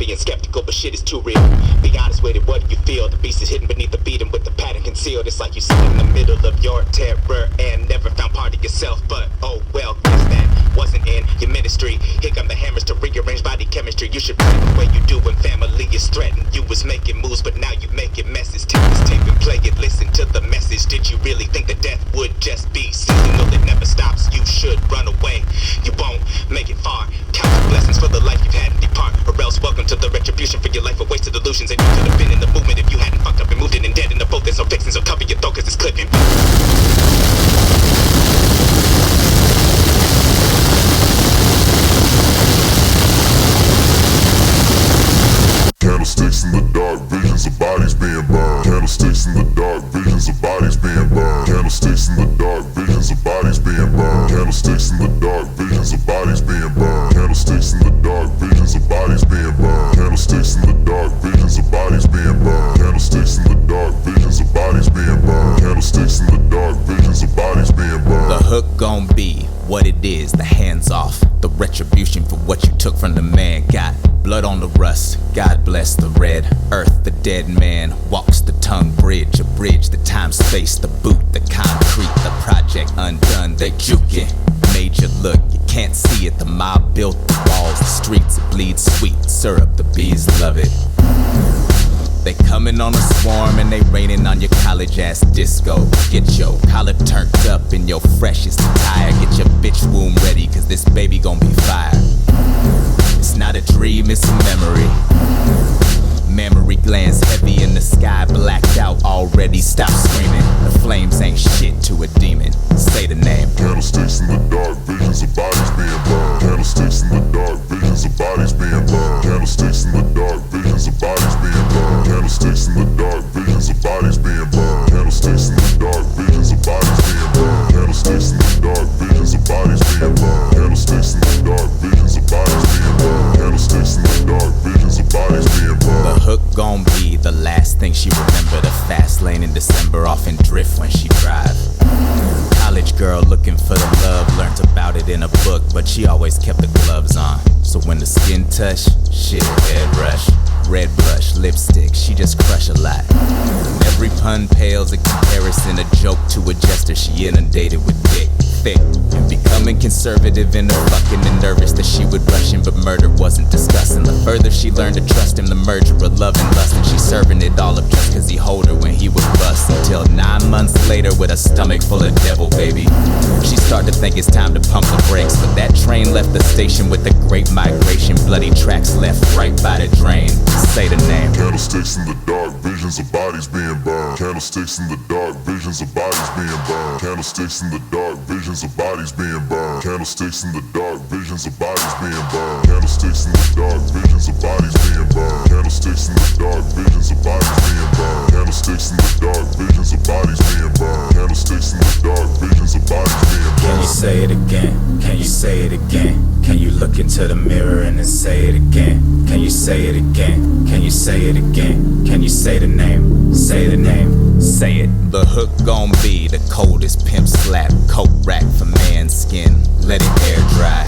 being skeptical, but shit is too real. Be honest with it, what do you feel? The beast is hidden beneath the beat and with the pattern concealed. It's like you sit in the middle of your terror and never found part of yourself. But oh well, guess that wasn't in your ministry. Here come the hammers to rearrange body chemistry. You should play the way you do when family is threatened. You was making moves, but now you making messes. Take this tape and play it, listen to the message. Did you really think that death would just be seasonal? It never stops, you should run away. You won't make it far. Count your blessings for the life you've had and depart. Or else welcome to the retribution for your life of wasted illusions. And you could have been in the movement if you hadn't fucked up and moved in and dead in the boat. There's no fixing, so cover your throat cause it's clipping. Candlesticks in the dark, visions of bodies being burned. Candlesticks in the dark, visions of bodies being burned. Candlesticks in the dark, visions of bodies being burned. Candlesticks in the dark, visions of bodies being burned. Candlesticks in the dark, visions of bodies being burned. Candlesticks in the dark, visions of bodies being burned. Candlesticks in the dark, visions of bodies being burned. Candlesticks in the dark, visions of bodies being burned. The hook gon' be what it is, the hands off. The retribution for what you took from the man. Got blood on the rust, God bless the red earth. The dead man walks the tongue bridge, a bridge, the time space, the boot, the concrete, the project undone. They juking, made you look, you can't see it. The mob built the walls, the streets, it bleeds sweet syrup, the bees love it. They coming on a swarm and they raining on your college ass disco. Get your collar turned up in your freshest attire. Get your bitch womb ready cause this baby gon' be fire. It's not a dream, it's a memory. Memory glands heavy in the sky, blacked out already. Stop screaming, the flames ain't shit to a demon. Say the name. Candlesticks in the dark, visions of bodies being burned. Candlesticks in the dark, visions of bodies being burned. Candlesticks in the dark, visions of bodies being burned. Candlesticks in the dark, visions of bodies being burned. Candlesticks in the dark, visions of bodies being burned. Candlesticks in the dark, visions of bodies being burned. Candlesticks in the dark, visions of bodies being burned. Candlesticks in the dark, visions of bodies being burned. The hook gon' be the last thing she remember. The fast lane in December, off in drift when she drive. College girl looking for the love, learned about it in a book, but she always kept the gloves on. So when the skin touch, shit, head rush. Red blush, lipstick, she just crush a lot. And every pun pales in comparison, a joke to a jester. She inundated with dick, thick, and becoming conservative in her fucking and nervous that she would rush him, but murder wasn't discussing. The further she learned to trust him, the merger of love and lust, and she serving it all up just cause he hold her when he would bust. Until 9 months later with a stomach full of devil baby, she started to think it's time to pump the brakes. But that train left the station with the great migration. Bloody tracks left right by the drain. Say the name. Candlesticks in the dark, visions of bodies being burned. Candlesticks in the dark, visions of bodies being burned. Candlesticks in the dark, visions of bodies being burned. Candlesticks in the dark, visions of bodies being burned. Candlesticks in the dark, visions of bodies being burned. Candlesticks in the dark, visions of bodies being burned. Candlesticks in the dark, visions of bodies being burned. Candlesticks in the dark, visions of bodies being burned. Can you say it again? Can you say it again? Can you look into the mirror and then say it again? Can you say it again? Can you say it again? Can you say the name? Say the name. Say it. The hook gon' be the coldest pimp slap. Coat rack for man's skin. Let it air dry.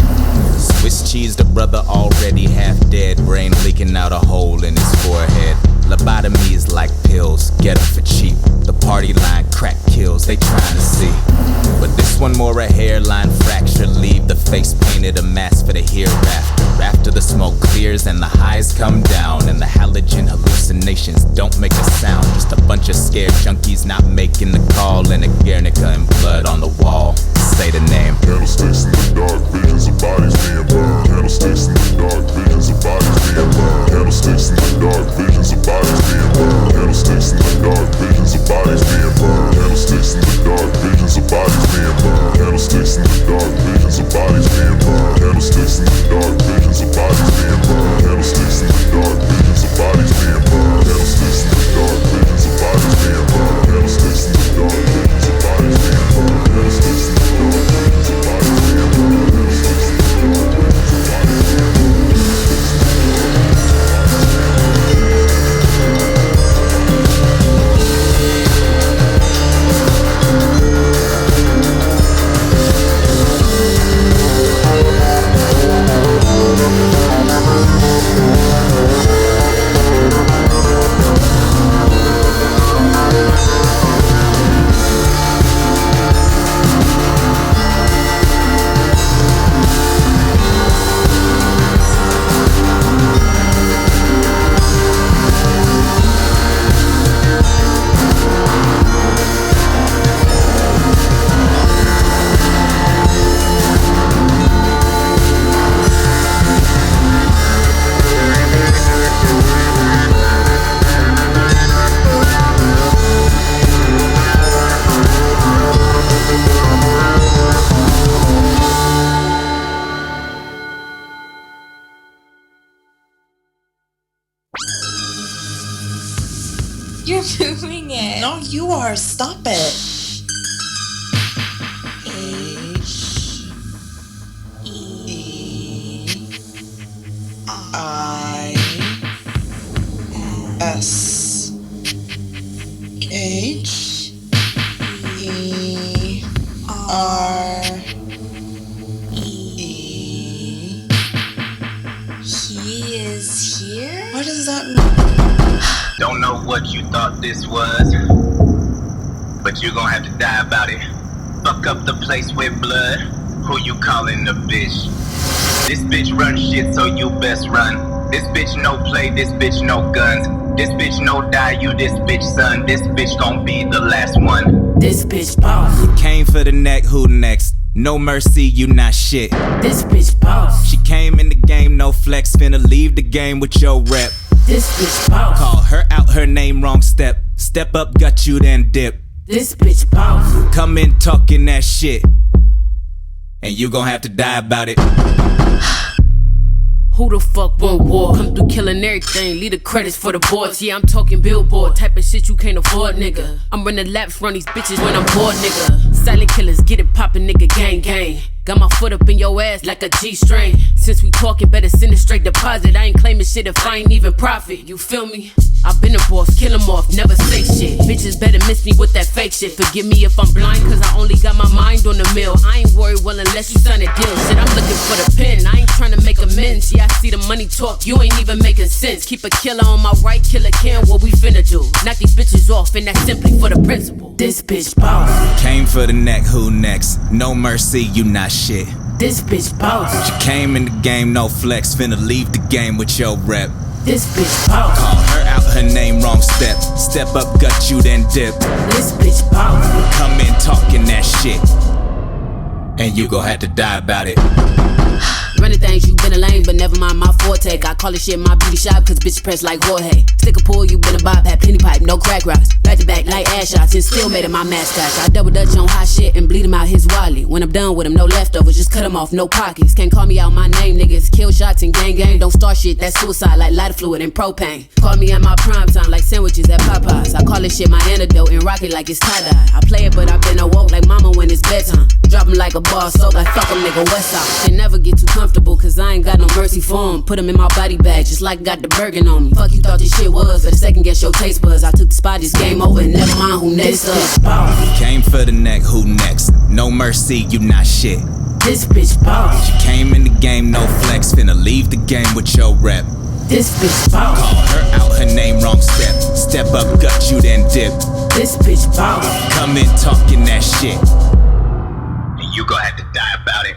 Swiss cheese, the brother already half dead. Brain leaking out a hole in his forehead. Lobotomy is like pills, get 'em for cheap. The party line crack kills, they trying to see. But this one more a hairline fracture. Leave the face painted a mask for the hereafter. After the smoke clears and the highs come down, and the halogen hallucinations don't make a sound. Just a bunch of scared junkies not making the call, and a Guernica and blood on the wall. Say the name. Candlesticks in the dark, visions of bodies being burned. Candlesticks in the dark, visions of bodies being burned. Candlesticks in the dark, visions of bodies being burned. Candlesticks in the dark, visions of bodies being burned. Candlesticks in the dark, visions of bodies being burned. Candlesticks in the dark, visions of bodies being burned. Candlesticks in the dark, visions of bodies being burned. Candlesticks in the dark, visions of bodies being burned. Candlesticks in the dark, visions of bodies being burned. Candlesticks in the dark, visions of bodies being burned. Candlesticks in the dark, visions of bodies being burned. No, you are. Stop it. H-E-R-E. He is here? What does that mean? Don't know what you thought this was, but you gon' have to die about it. Fuck up the place with blood. Who you calling a bitch? This bitch run shit, so you best run. This bitch no play, this bitch no guns. This bitch no die, you this bitch son. This bitch gon' be the last one. This bitch boss. Came for the neck, who next? No mercy, you not shit. This bitch boss. She came in the game, no flex, finna leave the game with your rep. This bitch boss. Call her out, her name wrong step. Step up, got you, then dip. This bitch boss. Come in talking that shit, and you gon' have to die about it. Who the fuck want war? Come through killing everything, leave the credits for the boards. Yeah, I'm talking billboard, type of shit you can't afford, nigga. I'm running laps, run these bitches when I'm bored, nigga. Silent killers, get it poppin', nigga, gang, gang. Got my foot up in your ass like a G-string. Since we talking, better send a straight deposit. I ain't claiming shit if I ain't even profit, you feel me? I been a boss, kill 'em off, never say shit. Bitches better miss me with that fake shit. Forgive me if I'm blind, cause I only got my mind on the mill. I ain't worried, well, unless you sign a deal. Shit, I'm looking for the pen, I ain't trying to make amends. Yeah, I see the money talk, you ain't even making sense. Keep a killer on my right, killer can, what we finna do? Knock these bitches off, and that's simply for the principle. This bitch boss. Came for the neck, who next? No mercy, you not shit. This bitch boss. She came in the game, no flex, finna leave the game with your rep. This bitch boss. Call her out, her name wrong step. Step up, got you, then dip. This bitch boss. Come in talking that shit, and you gon' have to die about it. Running things, you been a lame, but never mind my forte. I call this shit my beauty shop, cause bitch press like Jorge. Stick a pull, you been a bop, had penny pipe, no crack rocks. Back to back like ass shots, and still made it my mascot. I double dutch on hot shit and bleed him out his wallet. When I'm done with him, no leftovers, just cut him off, no pockets. Can't call me out my name, niggas. Kill shots and gang gang, don't start shit, that's suicide like lighter fluid and propane. Call me at my prime time like sandwiches at Popeyes. I call this shit my antidote and rock it like it's tie-dye. I play it, but I been awoke like mama when it's bedtime. Drop him like a bar soap, like fuck him, nigga, west side. Can never get too comfortable, cause I ain't got no mercy for him. Put him in my body bag, just like got the Bergen on me. Fuck you thought this shit was, but a second guess your taste buds. I took the spot, it's game over, and never mind who next up. Came for the neck, who next? No mercy, you not shit. This bitch boss. She came in the game, no flex, finna leave the game with your rep. This bitch boss. Call her out, her name wrong step. Step up, got you, then dip. This bitch boss. Come in talking that shit, And you gon' have to die about it.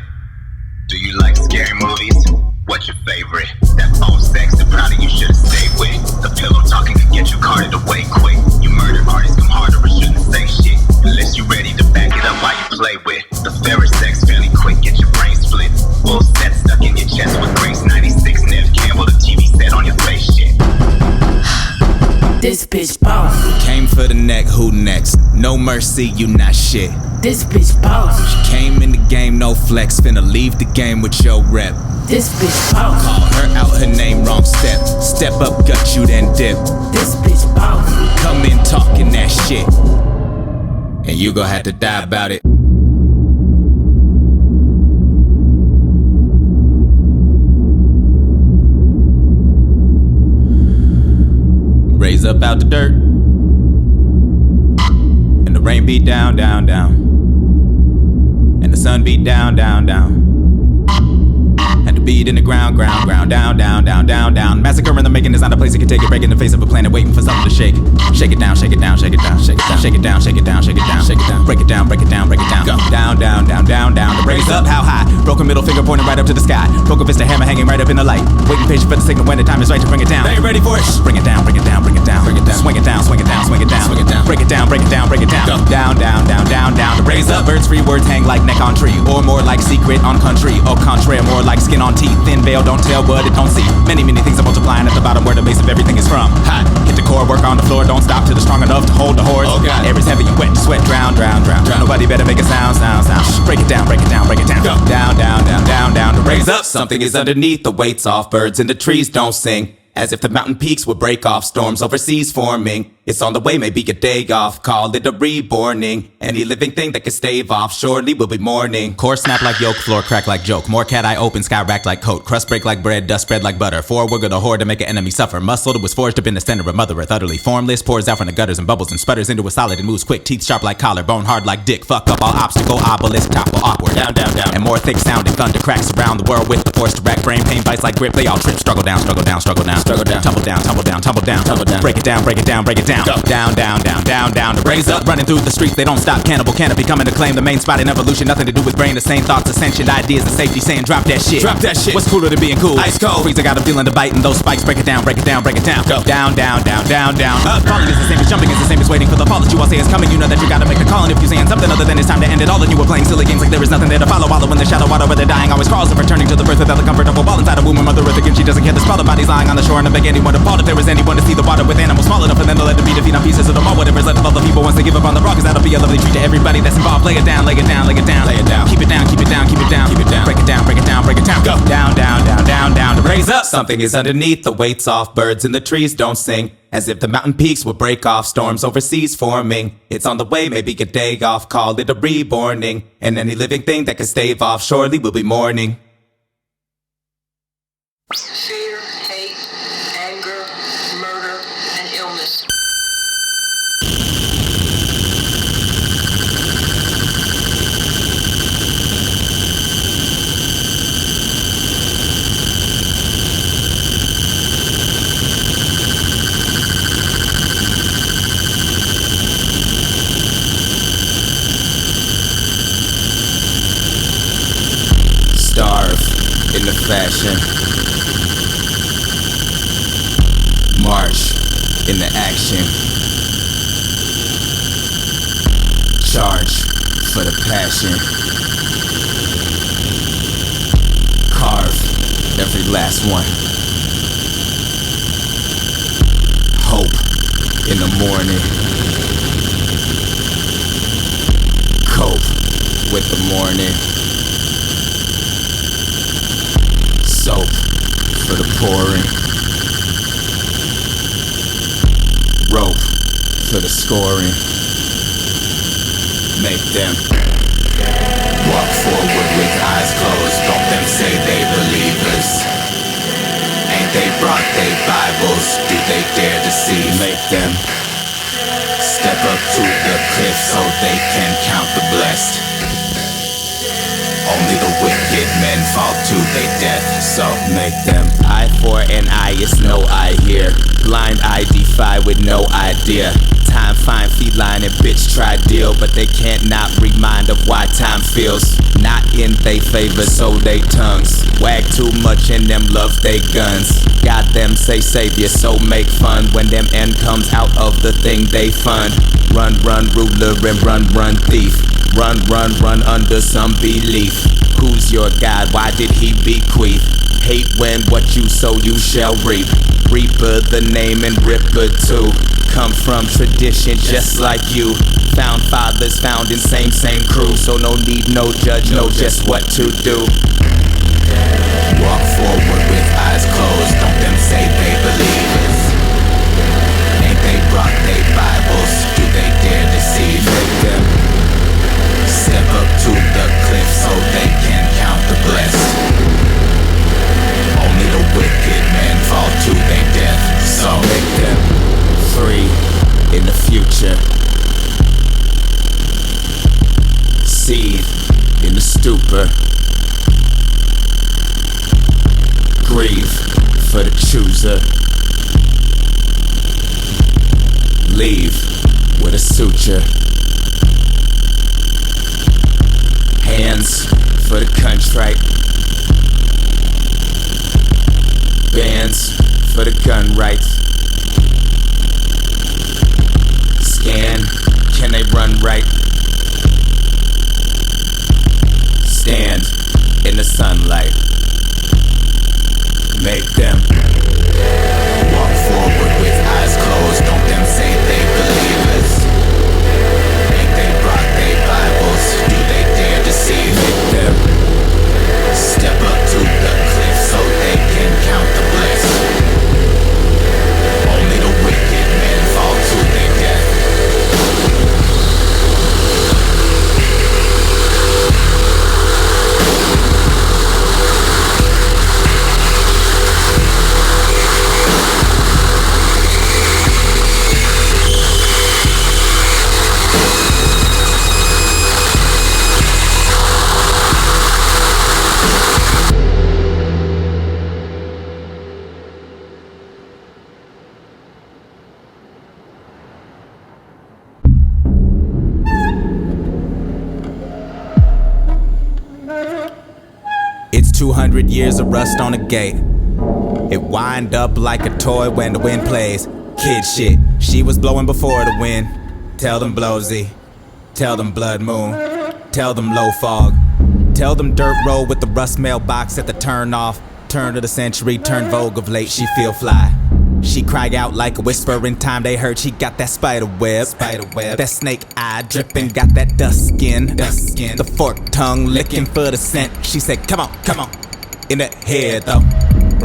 Do you like scary movies? What's your favorite? That phone sex, the product you should've stayed with. The pillow talking can get you carted away quick. You murder artists come harder or shouldn't say shit. Unless you ready to back it up while you play with. The fairer sex fairly quick, get your brain split. Full set stuck in your chest with Grace 96. Neve Campbell, the TV set on your face shit. This bitch boss. came for the neck, who next? No mercy, you not shit. This bitch boss. She came in the game, no flex, finna leave the game with your rep. This bitch boss. Call her out, her name wrong step. Step up, gut you, then dip. This bitch boss. Come in talking that shit, and you gon' have to die about it. Raise up out the dirt, and the rain beat down, down, down, and the sun beat down, down, down, and the beat in the ground, ground, ground, down, down, down, down, down. Massacre in the making is not a place that can take it. Break in the face of a planet, waiting for something to shake. Shake it down, shake it down, shake it down, shake it down, shake it down, shake it down, shake it down, shake it down. Break it down, break it down, break it down. Go down, down, down, down, down. The raise up, how high? Broken middle finger pointing right up to the sky. Broken fist, a hammer hanging right up in the light. Waiting patient for the signal when the time is right to bring it down. Are you ready for it? Bring it down, bring it down, bring it down, bring it down. Swing it down, swing it down, swing it down, swing it down. Break it down, break it down, break it down. Go down, down, down, down, down. The raise up, birds free words hang like neck on tree, or more like secret on country. Au contraire, more like skin on teeth. Thin veil, don't tell what it don't see. Many, many things are multiplying at the bottom where the base of everything is from. Hot, hit the core, work on the floor, don't stop till it's strong enough to hold the horse. Oh God, air is heavy and wet, sweat, drown, drown, drown, drown. Nobody better make a sound, sound, sound. Break it down, break it down, break it down. Go down, down, down, down, down. To raise up, something is underneath. The weight's off, birds in the trees don't sing. As if the mountain peaks would break off, storms overseas forming. It's on the way, maybe a day off. Call it a reborning. Any living thing that can stave off, surely will be mourning. Core snap like yolk, floor crack like joke. More cat eye open, sky rack like coat. Crust break like bread, dust spread like butter. Forward with a horde to make an enemy suffer. Muscle that was forged up in the center of Mother Earth. Utterly formless, pours out from the gutters and bubbles and sputters into a solid and moves quick. Teeth sharp like collar, bone hard like dick. Fuck up all obstacle, obelisk, topple awkward. Down, down, down. And more thick sounding thunder cracks around the world with the force to rack. Brain pain bites like grip. They all trip. Struggle down, struggle down, struggle down, struggle down. Tumble down, tumble down, tumble down, tumble down. Break it down, break it down, break it down. Go. Down, down, down, down, down. To raise up, running through the streets, they don't stop. Cannibal, canopy, coming to claim the main spot in evolution. Nothing to do with brain, the same thoughts, ascension, ideas, and safety. Saying drop that shit. Drop that shit. What's cooler than being cool? Ice cold. Freezer got a feeling to bite, and those spikes break it down, break it down, break it down. Go. Down, down, down, down, down. Up. Falling is the same as jumping is the same as waiting for the fall that you all say is coming. You know that you gotta make the call, and if you're saying something other than it's time to end it all, then you were playing silly games like there is nothing there to follow. Wallow in the shadow, water where they're dying always crawls. Of returning to the birth without the comfort of a ball inside a womb of Mother Earth again. She doesn't care the spell. The body's lying on the shore, and I beg anyone to fall. If there is anyone to see the water with animals small enough for them to let them be defeat on pieces of the mall. Whatever's left of all the people once they give up on the rock, 'cause that'll be a lovely treat to everybody that's involved. Lay it down, lay it down, lay it down, lay it down. Keep it down, keep it down, keep it down, keep it down. Break it down, break it down, break it down. Go down, down, down, down, down. To raise up, something is underneath. The weight's off. Birds in the trees don't sing. As if the mountain peaks will break off. Storms overseas forming. It's on the way, maybe a day off. Call it a reborning. And any living thing that can stave off, surely will be mourning. Fear, hate, anger, murder, and illness. Starve in the fashion. March in the action. Charge for the passion. Carve every last one. Hope in the morning. Cope with the morning. Soap for the pouring. Rope for the scoring. Make them walk forward with eyes closed. Don't them say they believers. Ain't they brought they Bibles? Do they dare deceive? Make them step up to the cliff so they can count the blessed. Only the wicked men fall to their death, so make them eye for an eye, it's no eye here. Blind eye defy with no idea. Time fine feline and bitch try deal, but they can't not remind of why time feels not in they favor, so they tongues wag too much and them love they guns. Got them say savior, so make fun when them end comes out of the thing they fund. Run, run, ruler and run, run, thief. Run, run, run under some belief. Who's your God? Why did he bequeath? Hate when what you sow you shall reap. Reaper the name and Ripper too. Come from tradition just like you. Found fathers found in same crew. So no need, no judge, know just what to do. Walk forward with eyes closed. Don't them say they believers. Ain't they brought they Bibles? Do they dare deceive? Make them step up to the cliff so they can count the blessed. Only the wicked men fall to their death, so make them free in the future. Seethe in the stupor. Grieve for the chooser. Leave with a suture. Hands for the contrite. Bands for the gun rights. Scan, can they run right? Stand in the sunlight. Make them walk forward with eyes closed. Don't them say they believers. Ain't they brought they Bibles? Do they dare deceive? Make them step up to the cliff so they can count the blessed. Only the wicked men fall to their 200 years of rust on the gate. It wind up like a toy when the wind plays. Kid shit, she was blowing before the wind. Tell them Blowsy, tell them Blood Moon, tell them Low Fog, tell them Dirt Road with the rust mailbox at the turn off. Turn of the century, turn vogue of late, she feel fly. She cried out like a whisper in time they heard she got that spider web. That snake eye dripping, got that dust skin. The forked tongue licking for the scent. She said, come on, in the head though.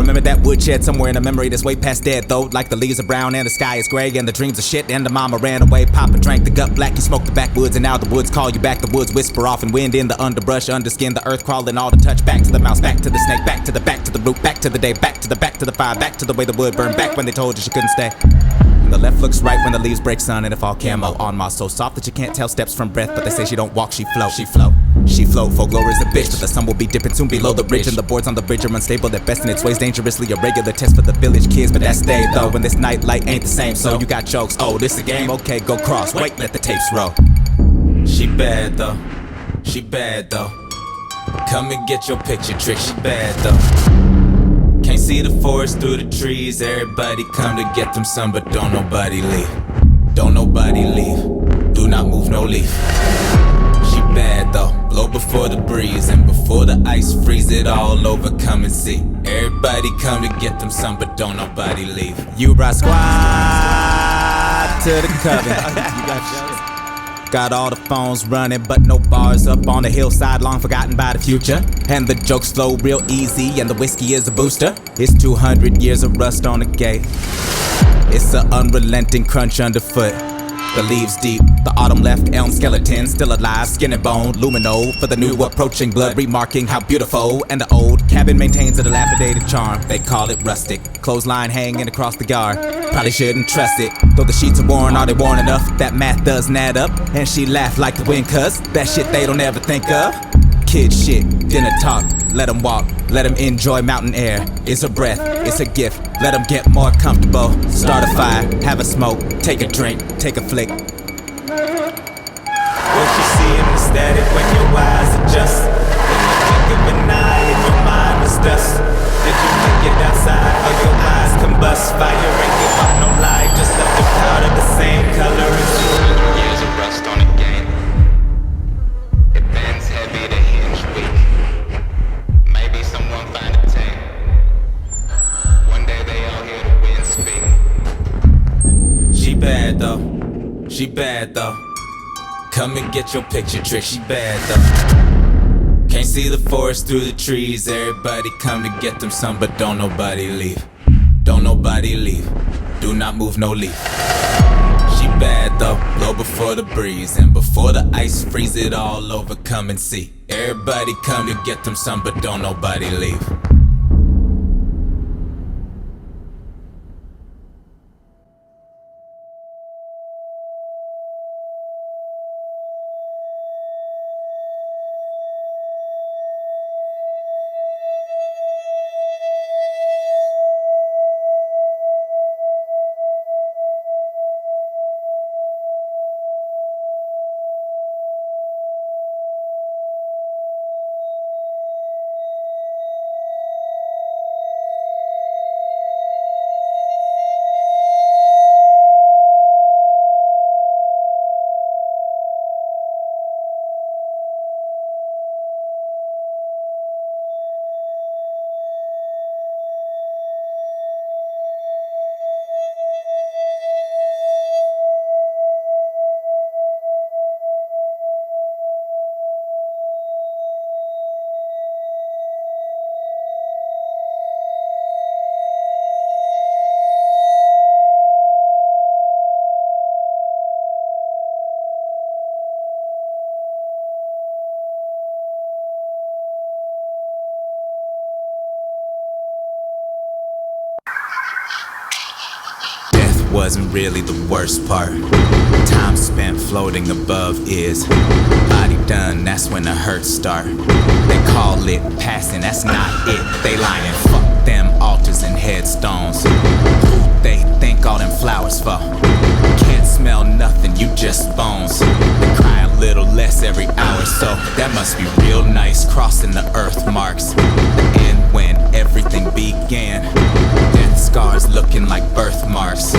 Remember that woodshed somewhere in a memory that's way past dead though. Like the leaves are brown and the sky is gray and the dreams are shit and the mama ran away. Papa drank the gut black, you smoked the backwoods and now the woods call you back. The woods whisper off and wind in the underbrush, underskin, the earth crawling all the touch. Back to the mouse, back to the snake, back to the root, back to the day, back to the fire, back to the way the wood burned, back when they told you she couldn't stay. And the left looks right when the leaves break sun and it fall camo on moss so soft that you can't tell steps from breath. But they say she don't walk, she float. She float, folklore is a bitch, but the sun will be dipping soon below the bridge. And the boards on the bridge are unstable at best, and its ways dangerously irregular. Test for the village kids, but that's they though. When this night light ain't the same, so you got jokes. Oh, this a game? Okay, go cross. Wait, let the tapes roll. She bad though. She bad though. Come and get your picture trick. She bad though. Can't see the forest through the trees. Everybody come to get them some, but don't nobody leave. Don't nobody leave. Do not move no leaf. She bad though, blow before the breeze and before the ice freeze it all over, come and see. Everybody come to get them some, but don't nobody leave. You ride squad to the coven. Got all the phones running, but no bars up on the hillside, long forgotten by the future. And the jokes flow real easy, and the whiskey is a booster. It's 200 years of rust on the gate. It's an unrelenting crunch underfoot. The leaves deep, the autumn left elm skeleton still alive, skin and bone, lumino for the new approaching blood, remarking how beautiful. And the old cabin maintains a dilapidated charm. They call it rustic, clothesline hanging across the yard. Probably shouldn't trust it, though the sheets are worn. Are they worn enough? That math doesn't add up. And she laughed like the wind, cuz that shit they don't ever think of. Kid shit, dinner talk, let them walk, let them enjoy mountain air. It's a breath, it's a gift, let them get more comfortable. Start a fire, have a smoke, take a drink, take a flick. What you see in the static when your eyes adjust. When you think of an eye and your mind was dust. Did you think it outside or your eyes combust? Fire ain't give up no lie, just left the powder the same color as you. Years of rust on the game. It bends heavy to hinge weak. Maybe someone find a tank. One day they all hear the wind speak. She bad though. She bad though. Come and get your picture trick. She bad though. Can't see the forest through the trees. Everybody come to get them some, but don't nobody leave. Don't nobody leave. Do not move no leaf. She bad though, blow before the breeze and before the ice freeze it all over, come and see. Everybody come to get them some, but don't nobody leave. Wasn't really the worst part. Time spent floating above is body done, that's when the hurts start. They call it passing, that's not it. They lying, fuck them altars and headstones. Who they think all them flowers for? Can't smell nothing, you just bones. They cry little less every hour, so that must be real nice, crossing the earth marks. The end when everything began. Death scars looking like birthmarks.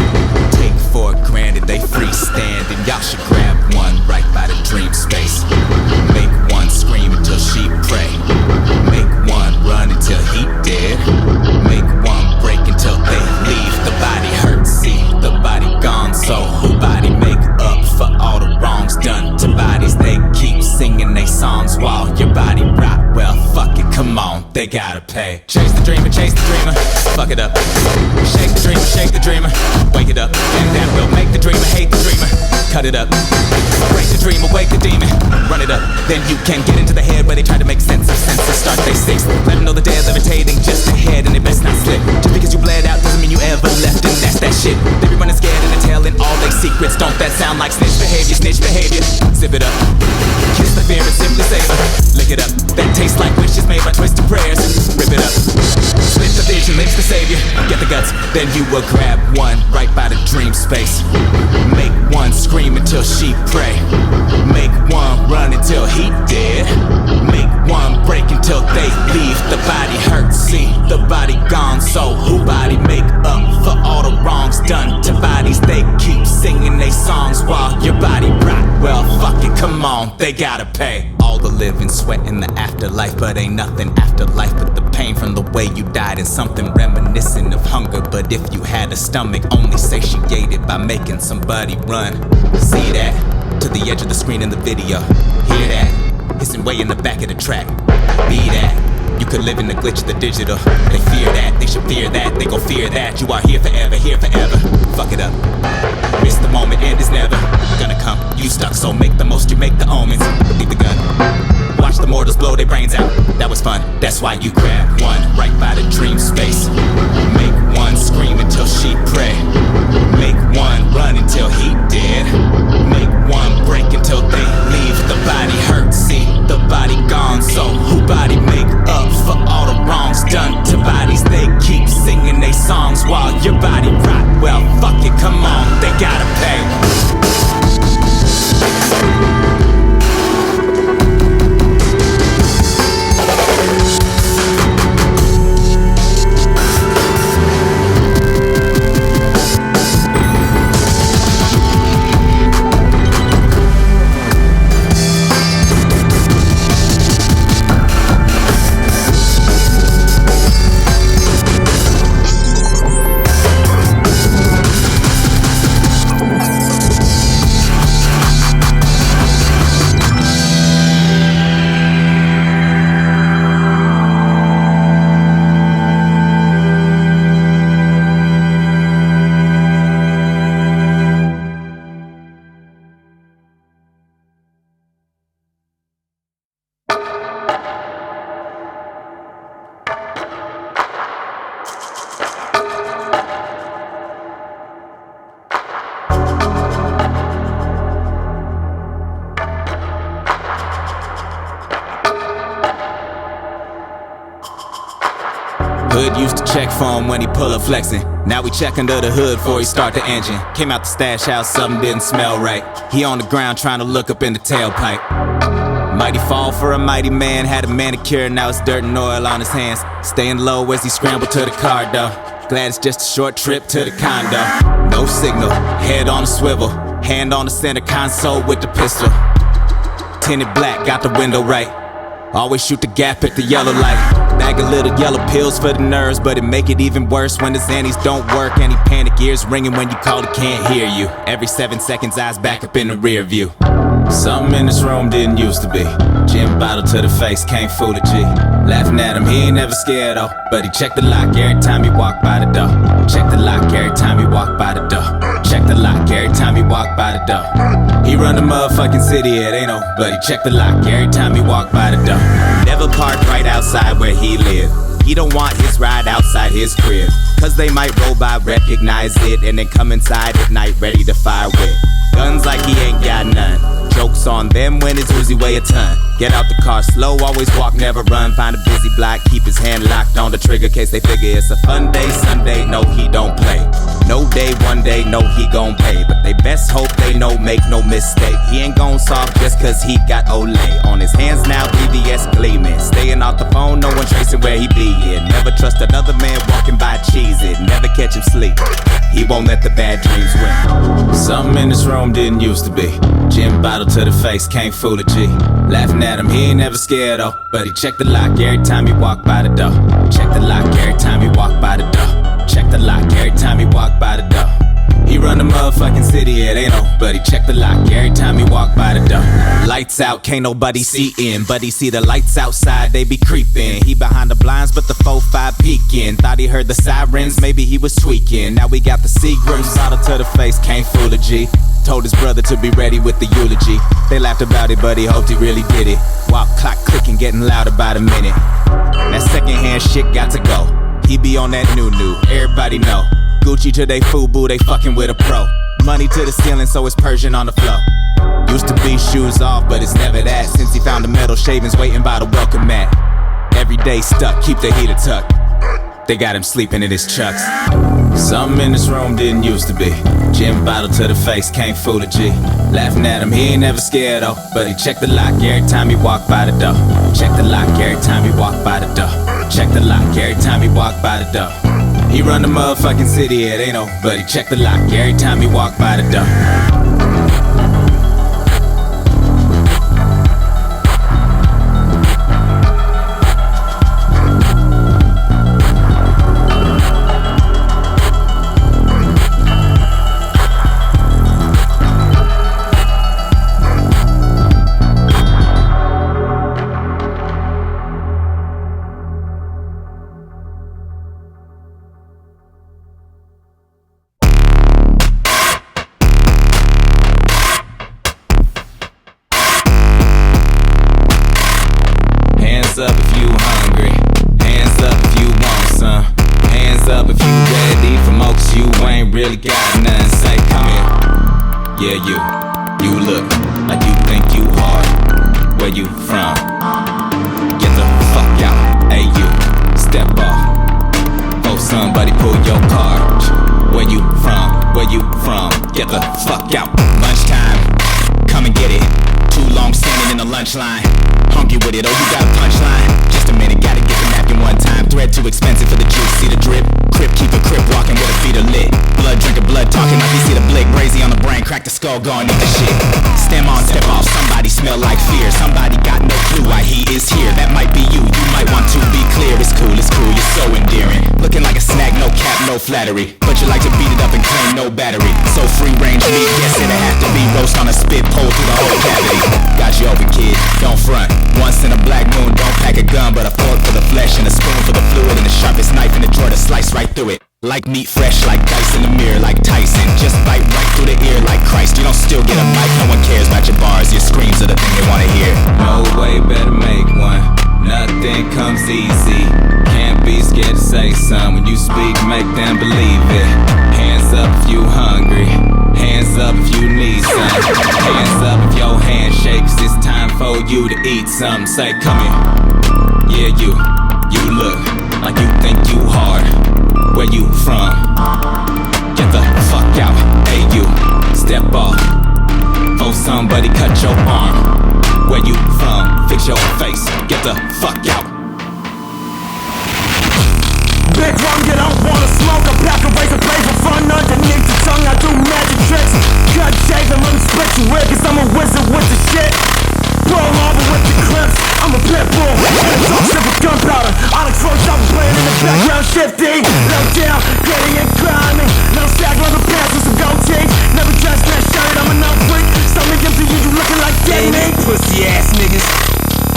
Take for granted they freestand, and y'all should grab one right by the dream space. Make one scream until she pray. Make one run until he dead. Make one break until they leave. The body hurts, see, the body gone, so who body make up for all the wrongs done to bodies? They keep singing they songs while your body rot. Well, fuck it, come on, they gotta pay. Chase the dreamer, fuck it up. Shake the dreamer, wake it up. And that will make the dreamer hate the dreamer. Cut it up, break the dream, awake the demon. Run it up, then you can get into the head where they try to make sense of senses. Start day 6, let them know the dead levitating just ahead, and they best not slip. Just because you bled out doesn't mean you ever left, and that's that shit. They be running scared and they're telling all their secrets. Don't that sound like snitch behavior? Zip it up, kiss the fear and simply savor. Lick it up, that tastes like wishes made by twisted prayers. Rip it up, split the vision, lynch the savior. Get the guts, then you will grab one right by the dream space. Make one scream until she pray. Make one run until he dead. Make one break until they leave. The body hurts, see, the body gone, so who body make up for all the wrongs done to bodies? They keep singing they songs while your body rot. Well, fuck it, come on, they gotta pay. All the living sweat in the afterlife, but ain't nothing after life but the pain from the way you died, and something reminiscent of hunger. But if you had a stomach, only satiated by making somebody run. See that? To the edge of the screen in the video. Hear that? Hissing way in the back of the track. Be that? You could live in the glitch of the digital. They fear that, they should fear that, they gon' fear that. You are here forever, fuck it up. Miss the moment and it's never gonna come. You stuck, so make the most, you make the omens. Leave the gun, watch the mortals blow their brains out. That was fun, that's why you grab one right by the dream space. Make one scream until she pray. Make one run until he dead. Make one break until they leave. The body hurts, see, the body gone, so who body make up for all the wrongs done to bodies? They keep singing they songs while your body rot. Well, fuck it, come on, they gotta pay. Hood used to check for him when he pull up flexing. Now we check under the hood before he start the engine. Came out the stash house, something didn't smell right. He on the ground trying to look up in the tailpipe. Mighty fall for a mighty man, had a manicure, now it's dirt and oil on his hands. Staying low as he scrambled to the car though. Glad it's just a short trip to the condo. No signal, head on a swivel, hand on the center console with the pistol. Tinted black, got the window right. Always shoot the gap at the yellow light. Bag of little yellow pills for the nerves, but it make it even worse when the Xannies don't work. Any panic ears ringing when you call, it can't hear you. Every 7 seconds, eyes back up in the rear view. Something in this room didn't used to be. Gin bottle to the face, can't fool a G. Laughing at him, he ain't never scared though. But he checked the lock every time he walked by the door. Check the lock every time he walked by the door. Check the lock every time he walked by the door. He run the motherfucking city, it ain't no, but he check the lock every time he walked by the door. Never parked right outside where he live. He don't want his ride outside his crib, cause they might roll by, recognize it, and then come inside at night ready to fire with guns like he ain't got none. Jokes on them when his Uzi weigh a ton. Get out the car slow, always walk, never run. Find a busy block, keep his hand locked on the trigger case they figure it's a fun day. Sunday, no he don't play. No day, one day, no he gon' pay. But they best hope they know, make no mistake. He ain't gon' solve just cause he got Olay. On his hands now, BBS gleaming. Staying off the phone, no one tracing where he be in. Never trust another man walking by, cheese it. Never catch him sleep. He won't let the bad dreams win. Something in this room didn't used to be. Gin bottle to the face, can't fool a G. Laughing at him, he ain't never scared though. But he check the lock every time he walk by the door. Check the lock every time he walk by the door. Check the lock every time he walk by the door. He run the motherfucking city, yeah, they know. But he check the lock every time he walk by the door. Lights out, can't nobody see in. But he see the lights outside, they be creeping. He behind the blinds, but the 4-5 peeking. Thought he heard the sirens, maybe he was tweaking. Now we got the Seagrams, bottle to the face, can't fool a G. Told his brother to be ready with the eulogy. They laughed about it, but he hoped he really did it. Walk clock clicking, getting loud about a minute. That secondhand shit got to go. He be on that new, everybody know. Gucci to they FUBU, they fucking with a pro. Money to the ceiling, so it's Persian on the floor. Used to be shoes off, but it's never that. Since he found the metal shavings waiting by the welcome mat. Every day stuck, keep the heater tucked. They got him sleeping in his chucks. Something in this room didn't used to be. Gin bottle to the face, can't fool a G. Laughing at him, he ain't never scared though. But he check the lock every time he walk by the door. Check the lock every time he walk by the door. Check the lock every time he walk by the door. He run the motherfucking city, yeah, they know. But he check the lock every time he walk by the door. Hands up if you hungry. Hands up if you want some. Hands up if you ready for more, 'cause you ain't really got nothing. Say, come here. Yeah, you look like you think you hard. Where you from? Get the fuck out. Hey, you, step off. Oh, somebody pull your card. Where you from? Where you from? Get the fuck out. Lunchtime, come and get it. Too long standing in the lunch line. Hungry with it, oh, you got a punchline? Just a minute, gotta get the napkin one time. Thread too expensive for the juice, see the drip. Crip, keep a crip, walking with her feet are lit. Blood drinking, blood talking like you see the blick. Brazy on the brain, crack the skull, going eat the shit. Stem on, step off, somebody smell like fear. Somebody got no clue why he is here. That might be you might want to be clear. It's cool, you're so endearing. Looking like a snack, no cap, no flattery. But you like to beat it up and claim no battery. So free range meat, yes it'll have to be. Roast on a spit pole through the whole cavity. Got you over, kid, don't front. Once in a black moon, don't pack a gun, but a fork for the flesh and a spoon for the fluid and the sharpest knife in the drawer to slice right through it. Like meat fresh, like dice in the mirror, like Tyson. Just bite right through the ear like Christ. You don't still get a mic, no one cares about your bars. Your screams are the thing they wanna hear. No way, better make one. Nothing comes easy. Can't be scared to say something. When you speak, make them believe it. Hands up if you hungry. Hands up if you need some. Hands up if your hand shakes. It's time for you to eat something. Say, come here. Yeah, you look like you think you hard. Where you from? Get the fuck out. Hey, you, step off. Oh, somebody cut your arm. Where you from? Fix your face. Get the fuck out. Big rum, you don't wanna smoke. A pack of razor blades for fun underneath the tongue. I do magic tricks. Cut, shave, and let me split your wig, 'cause I'm a wizard with the shit. Roll over with the clips. I'm a pit bull. Don't sip with gunpowder. Onyx Rose, I'm playing in the background, shifty. Low down, gritty and grimy. No sag leather pants with some gold teeth. Never dressed that shirt, I'm a no freak. Stomach empty, you looking like dead meat. Pussy ass niggas.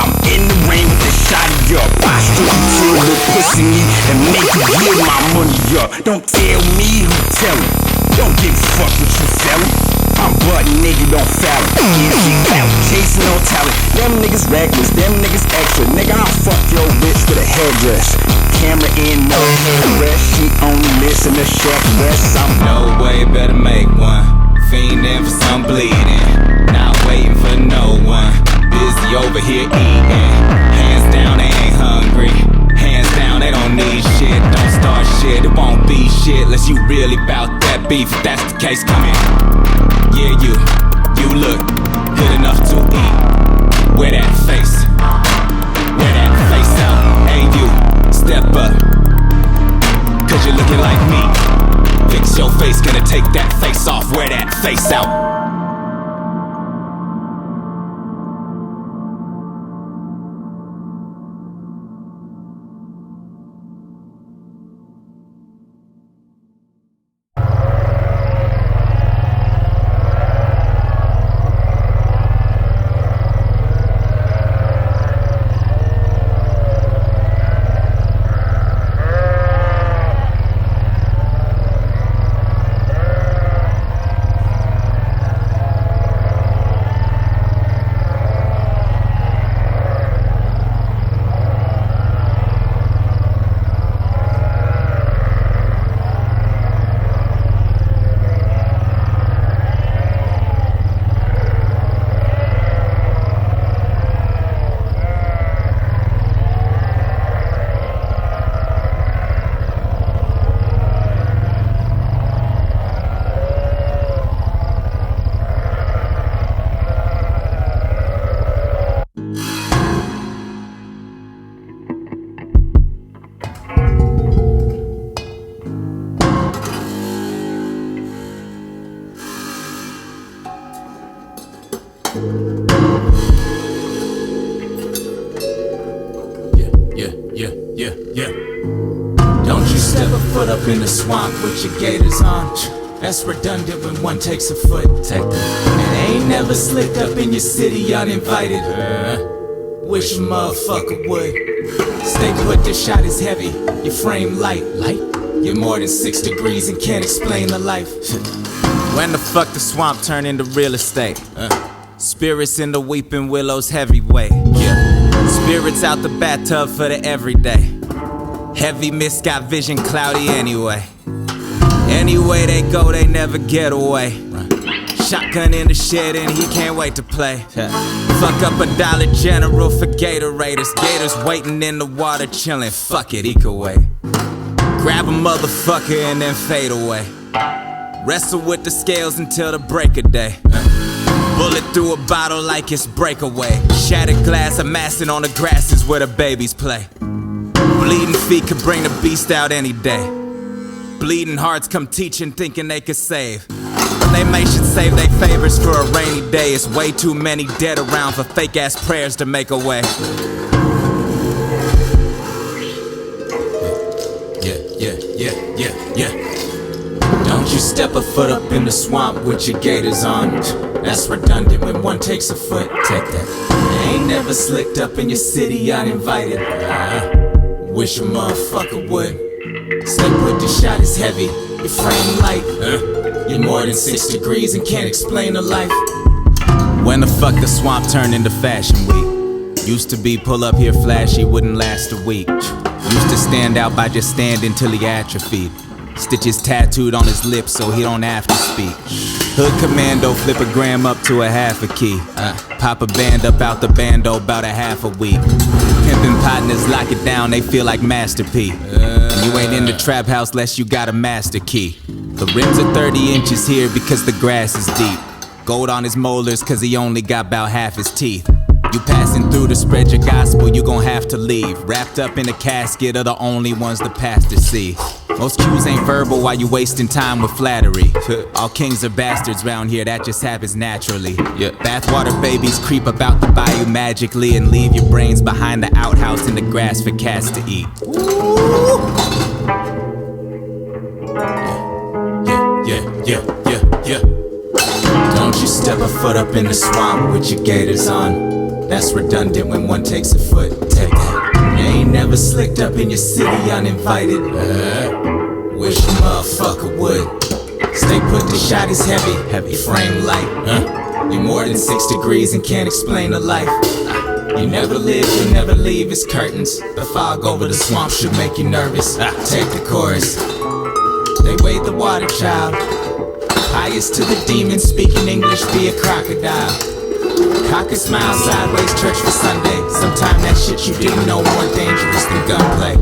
I'm in the rain with a shot of your posture. You kill the pussy me and make you give my money up. Don't tell me who tell it. Don't give a fuck what you selling. I'm butt nigga, don't foul it. Yeah, chasing no talent. Them niggas reckless, them niggas extra. Nigga, I'll fuck your bitch with a headdress. Camera in, no headrest. She only listen to Chef West. I'm no way, better make one. Fiending for some bleeding. Not waiting for no one. Busy over here eating. Hands down, they ain't hungry. Hands down, they don't need shit. Don't start shit, it won't be shit unless you really bout that. beef, if that's the case, come in. Yeah, you look good enough to eat. Wear that face out. Hey, you, step up, cause you're looking like me. Fix your face, gonna take that face off, wear that face out. Yeah. Don't you step a foot up in the swamp with your gaiters on. That's redundant when one takes a foot. Take that. And ain't never slicked up in your city uninvited. Wish a motherfucker would. Stay put, this shot is heavy. Your frame light. You're more than 6 degrees and can't explain the life. When the fuck the swamp turn into real estate? Spirits in the weeping willows heavyweight. Yeah. Spirits out the bathtub for the everyday. Heavy mist got vision cloudy anyway. Anyway they go, they never get away. Shotgun in the shed and he can't wait to play. Fuck up a Dollar General for Gatorators. Gators waiting in the water chilling. Fuck it, he could wait. Grab a motherfucker and then fade away. Wrestle with the scales until the break of day. Bullet through a bottle like it's breakaway. Shattered glass amassing on the grasses where the babies play. Bleeding feet could bring the beast out any day. Bleeding hearts come teaching thinking they could save. They may should save their favors for a rainy day. It's way too many dead around for fake ass prayers to make a way. Yeah. Don't you step a foot up in the swamp with your gaiters on. That's redundant when one takes a foot. Take that. Ain't never slicked up in your city uninvited. Wish a motherfucker would. Stay put, the shot is heavy. Your frame light. You're more than 6 degrees and can't explain the life. When the fuck the swamp turned into fashion week? Used to be pull up here flashy, wouldn't last a week. Used to stand out by just standing till he atrophied. Stitches tattooed on his lips so he don't have to speak. Hood commando, flip a gram up to a half a key. Pop a band up out the bando about a half a week. Pimpin' partners lock it down, they feel like Master P. And you ain't in the trap house less you got a master key. The rims are 30 inches here because the grass is deep. Gold on his molars cause he only got about half his teeth. You passing through to spread your gospel, you gon' have to leave. Wrapped up in a casket are the only ones the pastors see. Most cues ain't verbal while you wasting time with flattery. All kings are bastards round here, that just happens naturally. Bathwater babies creep about the bayou magically and leave your brains behind the outhouse in the grass for cats to eat. Yeah. Don't you step a foot up in the swamp with your gaiters on. That's redundant when one takes a foot. Take that. You ain't never slicked up in your city uninvited. Wish a motherfucker would. Stay put, the shot is heavy. Your frame light. You're more than 6 degrees and can't explain the life. You never live, you never leave, it's curtains. The fog over the swamp should make you nervous. Take the chorus. They wade the water, child. Highest to the demons, speaking English, be a crocodile. Cock a smile sideways, church for Sunday. Sometime that shit you didn't know more dangerous than gunplay.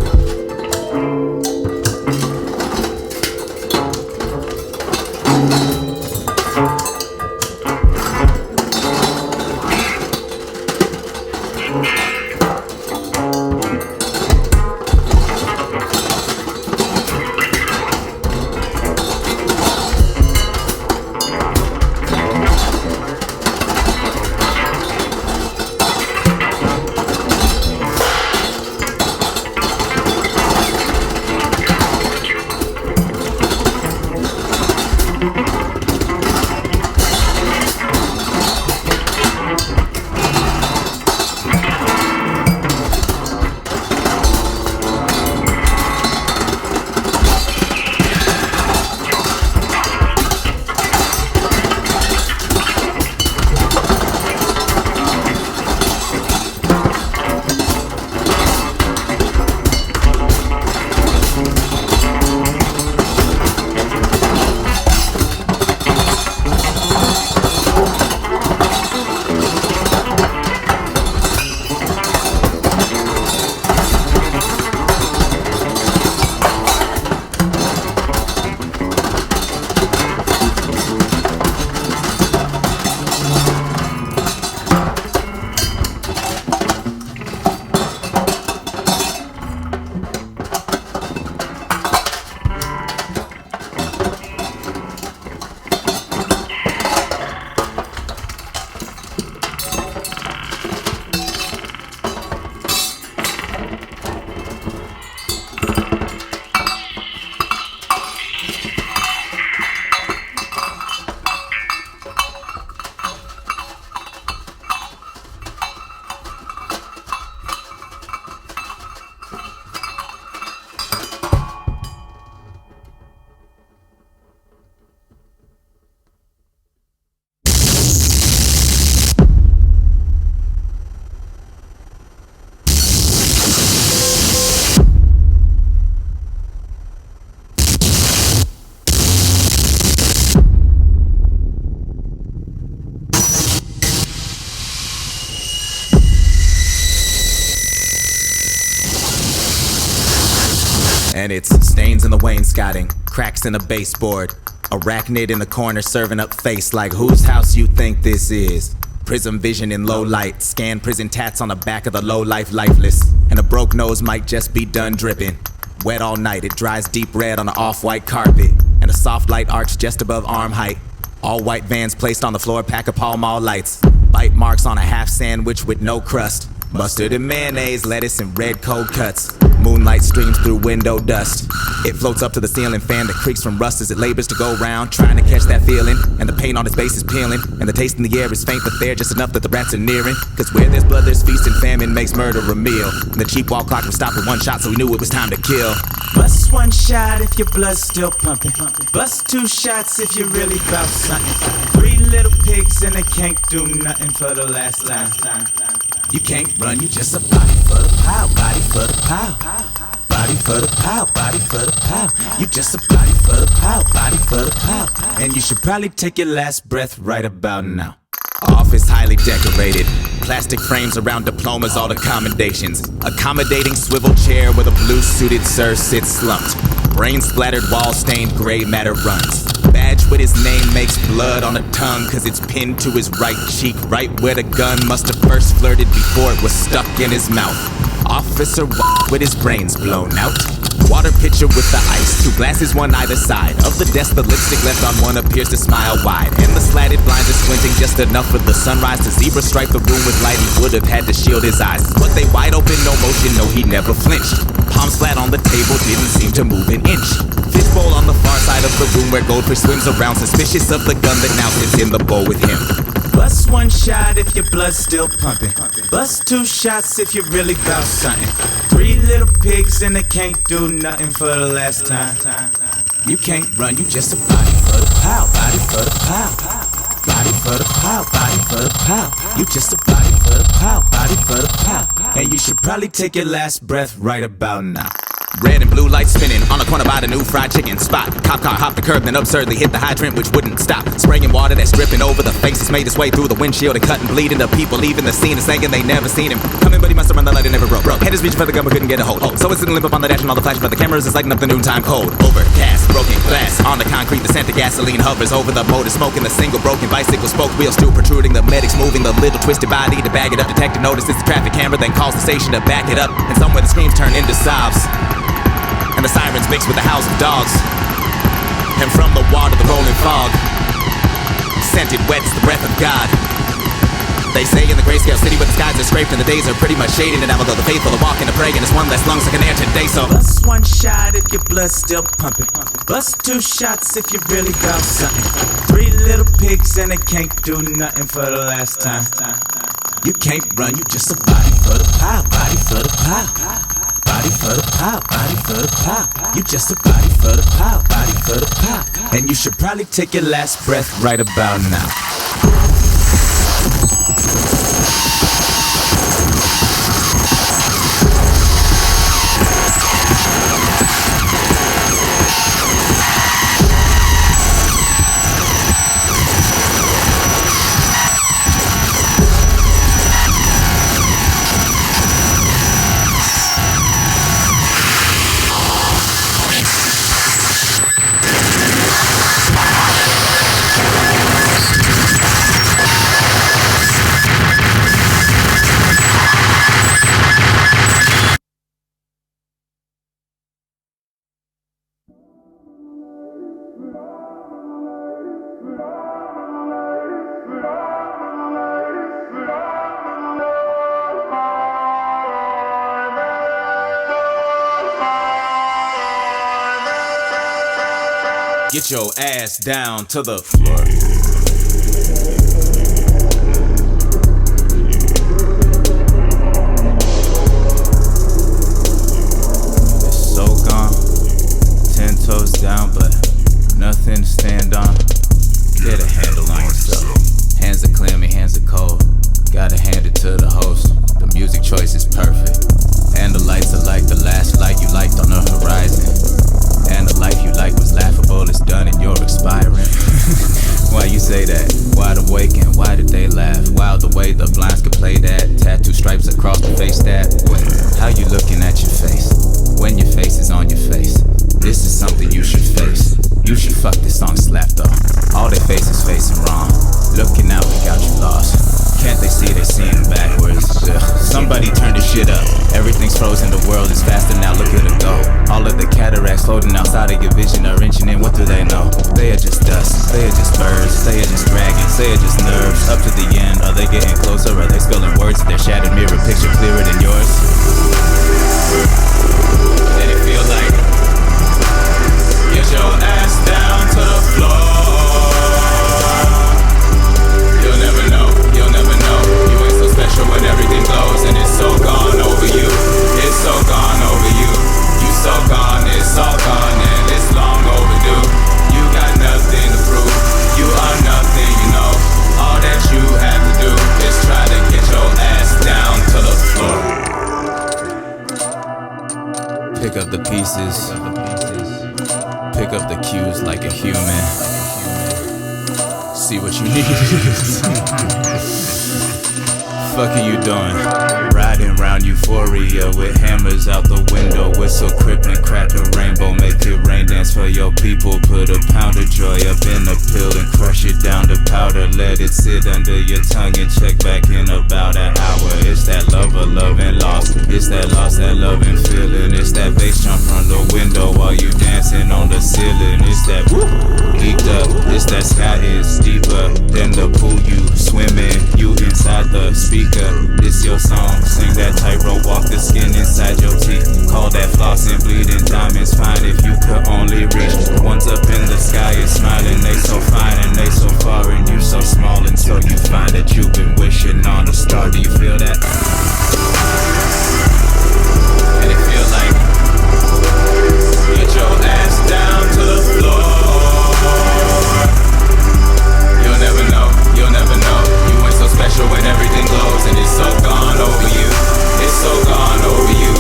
And it's stains in the wainscoting, cracks in the baseboard, arachnid in the corner serving up face like whose house you think this is? Prism vision in low light, scan prison tats on the back of the low life lifeless. And a broke nose might just be done dripping. Wet all night, it dries deep red on the off-white carpet. And a soft light arch just above arm height. All white vans placed on the floor, pack of Pall Mall lights. Bite marks on a half sandwich with no crust. Mustard and mayonnaise, lettuce and red cold cuts. Moonlight streams through window dust. It floats up to the ceiling fan that creaks from rust as it labors to go round, trying to catch that feeling. And the paint on its base is peeling, and the taste in the air is faint, but they're just enough that the rats are nearing. Cause where there's blood, there's feast, and famine makes murder a meal. And the cheap wall clock was stopped with one shot, so we knew it was time to kill. Bust one shot if your blood's still pumping. Bust two shots if you're really about something. 3 little pigs and they can't do nothing for the last time. You can't run, you just a body for the pow, body for the pow. Body for the pow, body for the pow. You just a body for the pow, body for the pow. And you should probably take your last breath right about now. Office highly decorated, plastic frames around diplomas, all accommodations. Accommodating swivel chair where the blue-suited sir sits slumped. Brain-splattered wall-stained gray matter runs. Badge with his name makes blood on a tongue cause it's pinned to his right cheek, right where the gun must have first flirted before it was stuck in his mouth. Officer with his brains blown out. Water pitcher with the ice, 2 glasses, one either side. Of the desk, the lipstick left on one appears to smile wide. And the slatted blinds are squinting just enough for the sunrise to zebra stripe the room with light. He would have had to shield his eyes, but they wide open, no motion, no, he never flinched. Palms flat on the table, didn't seem to move an inch. Fishbowl on the far side of the room where goldfish swims around, suspicious of the gun that now sits in the bowl with him. Bust one shot if your blood's still pumping. Bust 2 shots if you're really about something. 3 little pigs and they can't do nothing for the last time. You can't run, you just a body for the pow, body for the pow. Body for the pow, body for the pow. You just a body for the pow, body for the pow. And you should probably take your last breath right about now. Red and blue lights spinning on the corner by the new fried chicken spot. Cop car hopped the curb, then absurdly hit the hydrant, which wouldn't stop. Spraying water that's dripping over the faces, made its way through the windshield and cut and bleeding. The people leaving the scene and saying they never seen him coming, but he must have run the light and never broke. Head is reaching for the gun but couldn't get a hold. So it's sitting limp up on the dash and all the flash, but the cameras is lighting up the noontime cold. Overcast, broken glass on the concrete, the scent of gasoline hovers over the motor, smoking the single broken bicycle spoke wheel still protruding. The medics moving the little twisted body to bag it up. Detective notices the traffic camera, then calls the station to back it up. And somewhere the screams turn into sobs, and the sirens mix with the howls of dogs. And from the water, the rolling fog, scented wet's the breath of God. They say in the grayscale city where the skies are scraped and the days are pretty much shaded, and now although the faithful are walking to pray, and it's one less lungs that can air today, so bust one shot if your blood's still pumping. Bust 2 shots if you're really about something. 3 little pigs and they can't do nothing for the last time. You can't run, you just a body for the pow, body for the pow. Body for the pow, body for the pow. You just a body for the pow, body for the pow. And you should probably take your last breath right about now. Get your ass down to the floor. It's so gone, 10 toes down, but nothing to stand on. Get a handle on yourself. Hands are clammy, hands are cold. Gotta hand it to the host. The music choice is perfect. And the lights are like the last light you liked on the horizon. And the life you liked was laughable, it's done and you're expiring. Why you say that? Wide awake and why did they laugh? Wild the way the blinds could play that. Tattoo stripes across the face that. Wait, how you looking at your face? When your face is on your face. You should fuck this song slap though. All their faces facing wrong. Looking out, we got you lost. Can't they see they're seeing backwards? Ugh. Somebody turn this shit up. Everything's frozen, the world is faster now, look at it go. All of the cataracts floating outside of your vision are inching in, what do they know? They are just dust, they are just birds, they are just dragons, they are just nerves. Up to the end, are they getting closer? Are they spilling words? Their shattered mirror picture clearer than yours? Did it feel like get your ass down to the floor? You'll never know, you'll never know. You ain't so special when everything glows, and it's so gone over you. It's so gone over you. You so gone, it's all gone, and it's long overdue. You got nothing to prove. You are nothing, you know. All that you have to do is try to get your ass down to the floor. Pick up the pieces. Pick up the cues like a human. See what you need. Fucking you doing? Riding round euphoria with hammers out the window. Whistle, crippling, crack a rainbow. Make it rain dance for your people. Put a pound of joy up in a pill and crush it down to powder. Let it sit under your tongue and check back in about an hour. It's that love or love and lost. It's that lost, that love and feeling. It's that bass jump from the window while you dancing on the ceiling. It's that whoop, geeked up. It's that sky is deeper than the pool you swimming. You inside the speaker. It's your song. Sing that tightrope, walk the skin inside your teeth. Call that flossing, bleeding diamonds. Fine if you could only reach. One's up in the sky and smiling. They so fine and they so far, and you so small. And so you find that you've been wishing on a star. Do you feel that? And it feel like get your ass down to the floor. You'll never know, you'll never know. You ain't so special when everything glows, and it's so gone over you. It's so gone over you.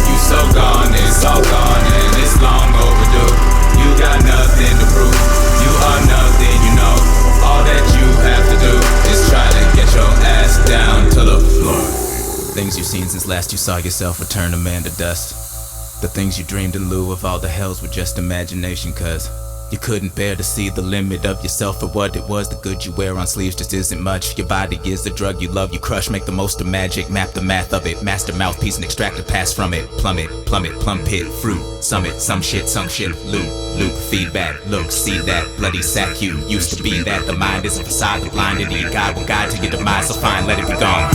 You so gone, it's all gone, and it's long overdue. You got nothing to prove. You are nothing, you know. All that you have to do is try to get your ass down to the floor. Things you've seen since last you saw yourself return a man to dust. The things you dreamed in lieu of all the hells were just imagination, cause you couldn't bear to see the limit of yourself for what it was. The good you wear on sleeves just isn't much. Your body is the drug you love, you crush. Make the most of magic, map the math of it. Master mouthpiece and extract the past from it. Plummet, plummet, plum pit, fruit, summit, some shit, loop, feedback, look, see that. Bloody sack you used to be that. The mind is a facade, the blinded. Your God will guide to your demise, so fine, let it be gone.